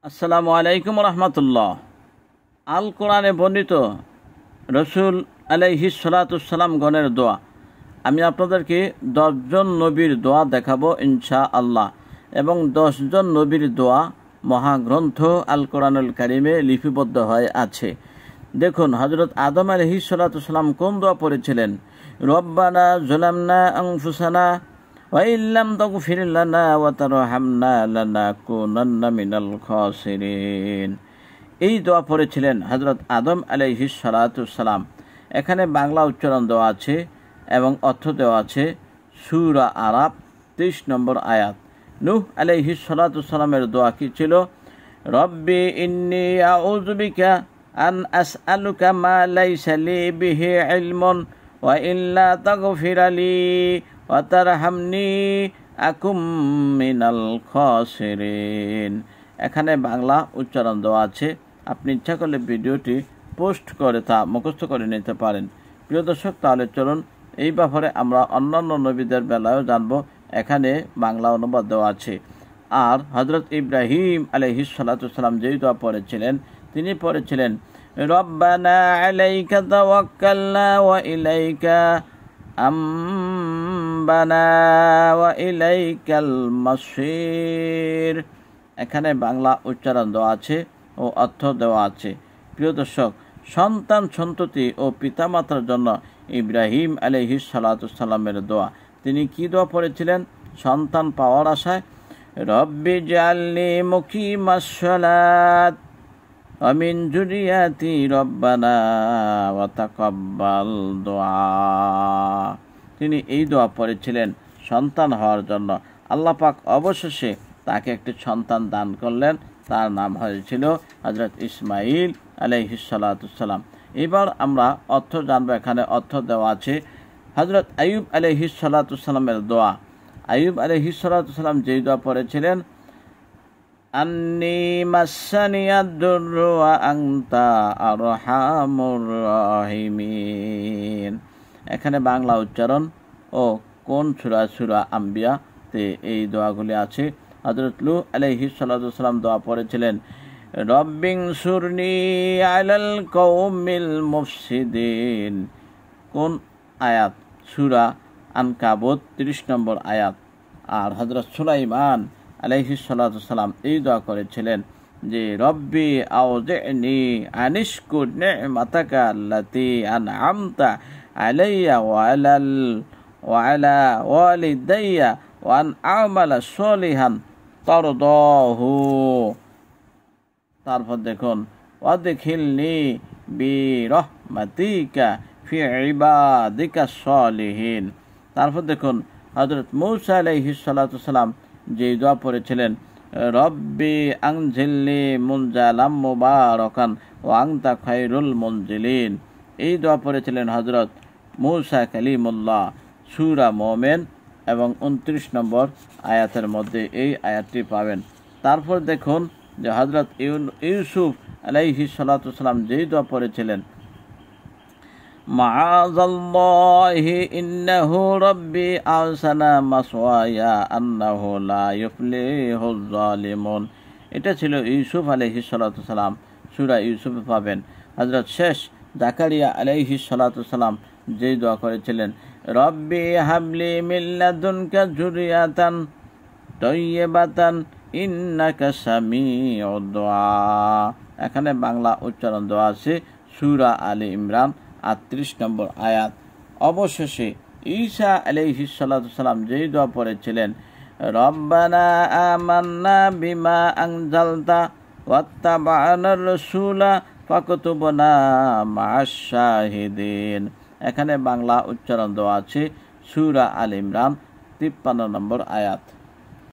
আসসালামু আলাইকুম রহমতুল্লাহ। আল কোরআনে বর্ণিত রসুল আলাইহিস সালাতুস-সালাম গণের দোয়া। আমি আপনাদেরকে 10 জন নবীর দোয়া দেখাবো ইনশা আল্লাহ, এবং 10 জন নবীর দোয়া মহাগ্রন্থ আল কোরআনুল কারিমে লিপিবদ্ধ হয়ে আছে। দেখুন, হযরত আদম আলাইহিস সালাতুস-সালাম কোন দোয়া পড়েছিলেন? রব্বানা যালামনা আনফুসানা ওয়া ইল্লাম তাগফির লানা ওয়া তারহামনা লানাকুনান্না মিনাল খাসিরিন। এই দোয়া পড়েছিলেন হযরত আদম আলাইহিস সালাতুস-সালাম। এখানে বাংলা উচ্চারণ দেওয়া আছে এবং অর্থ দেওয়া আছে। সূরা আরাফ 23 নম্বর আয়াত। নূহ আলাইহিস সালাতুস-সালামের দোয়া কি ছিল? রব্বি ইন্নী আউযু বিকা আন আসআলুকা মা লাইসা লি বিহি ইলমুন ওয়া ইল্লা তাগফির লি ওয়া তারহামনি আকুম মিনাল খাসিরিন। এখানে বাংলা উচ্চারণ দেওয়া আছে। আপনি ইচ্ছা করলে ভিডিওটি পোস্ট করে তা মুখস্থ করে নিতে পারেন। প্রিয় দর্শক, তাহলে চলুন এই ব্যাপারে আমরা অন্যান্য নবীদের বেলায়ও জানব। এখানে বাংলা অনুবাদ দেওয়া আছে। আর হযরত ইব্রাহিম আলাইহিস সালাতুস-সালাম যেই দোয়া পড়েছিলেন, তিনি পড়েছিলেন রব্বানা আলাইকা তাওয়াক্কালনা ওয়া ইলাইকা আম্বানা ওয়া ইলাইকাল মাসির। এখানে বাংলা উচ্চারণ দেওয়া আছে ও অর্থ দেওয়া আছে। প্রিয় দর্শক, সন্তান সন্ততি ও পিতামাতার জন্য ইব্রাহিম আলাইহিস সালাতুস-সালামের দোয়া। তিনি কি দোয়া পড়েছিলেন সন্তান পাওয়ার আশায়? রব্বি জাআলনি মুকিমাস সালাত ওয়া মিন যুররিয়াতি রব্বানা ওয়া তাকাব্বাল দুআ। তিনি এই দোয়া পড়েছিলেন সন্তান হওয়ার জন্য। আল্লাহ পাক অবশেষে তাকে একটি সন্তান দান করলেন। তার নাম হয়েছিল হযরত ইসমাইল আলাইহিস সালাতুস-সালাম। এবার আমরা অর্থ জানব। এখানে অর্থ দেওয়া আছে। হযরত আইয়ুব আলাইহিস সালাতুস-সালামের দোয়া। আইয়ুব আলাইহিস সালাতুস-সালাম যেই দোয়া পড়েছিলেন আন্নী মাসানিয়াদ দুররু ওয়া আনতা আরহামুর রাহিমিন। এখানে বাংলা উচ্চারণ ও কোন সূরা আম্বিয়াতে এই দোয়াগুলি আছে। হযরত লূহ আলাইহিস সালাতুস-সালাম দোয়া পড়েছিলেন রব্বিনসুরনি আলাল কওমিল মুফসিদিন। কোন আয়াত? সূরা আনকাবুত 30 নম্বর আয়াত। আর হযরত সুলাইমান আলাইহিস সালাতুস-সালাম এই দোয়া করেছিলেন যে রব্বি আউজি'নি আনিশকুর নি'মাতাকা আল্লাতী আন'আমতা আলাইয়া ওয়া আলা ওয়ালিদাইয়া ওয়া আন আ'মালা সলিহান তারদাহু। তারপর দেখুন ওয়াদখিলনি বিরহমাতিকা ফি ইবাদিকাস সলিহিন। তারপর দেখুন হযরত মূসা আলাইহিস সালাতুস-সালাম যে দোয়া পড়েছিলেন রব্বি আনজিলনি মুনজালাম মুবারাকান ওয়া আনতা খায়রুল মুনজিলিন। এই দোয়া পড়েছিলেন হযরত মূসা কালিমুল্লাহ। সূরা মুমিন এবং 29 নম্বর আয়াতের মধ্যে এই আয়াতটি পাবেন। তারপর দেখুন যে হযরত ইউসুফ আলাইহিস সালাতুস-সালাম যেই দোয়া পড়েছিলেন মাআযাল্লাহি ইন্নাহু রাব্বি আহসানা মাসওয়ায়া আন্নাহু লা ইফলিহুজ জালিমুন। এটা ছিল ইউসুফ আলাইহিস সালাতুস-সালাম। সূরা ইউসুফে পাবেন। হযরত শেষ জাকারিয়া আলাইহিস সালাতুস-সালাম যেই দোয়া করেছিলেন রব্বি হাবলি মিন লাদুনকা যুররিয়াতান তাইয়্যিবাতান ইন্নাকা সামিউদ দুআ। এখানে বাংলা উচ্চারণ দেওয়া আছে। সূরা আলে ইমরান 38 নম্বর আয়াত। অবশেষে ঈসা আলাইহিস সালাতুস-সালাম যেই দোয়া পড়েছিলেন রব্বানা আমান্না বিমা আনজালতা ওয়াত্তাবা'নার রাসূলা ফাকতুবনা মা'আশ শাহিদিন। এখানে বাংলা উচ্চারণ দেওয়া আছে। সূরা আলে ইমরান 53 নম্বর আয়াত।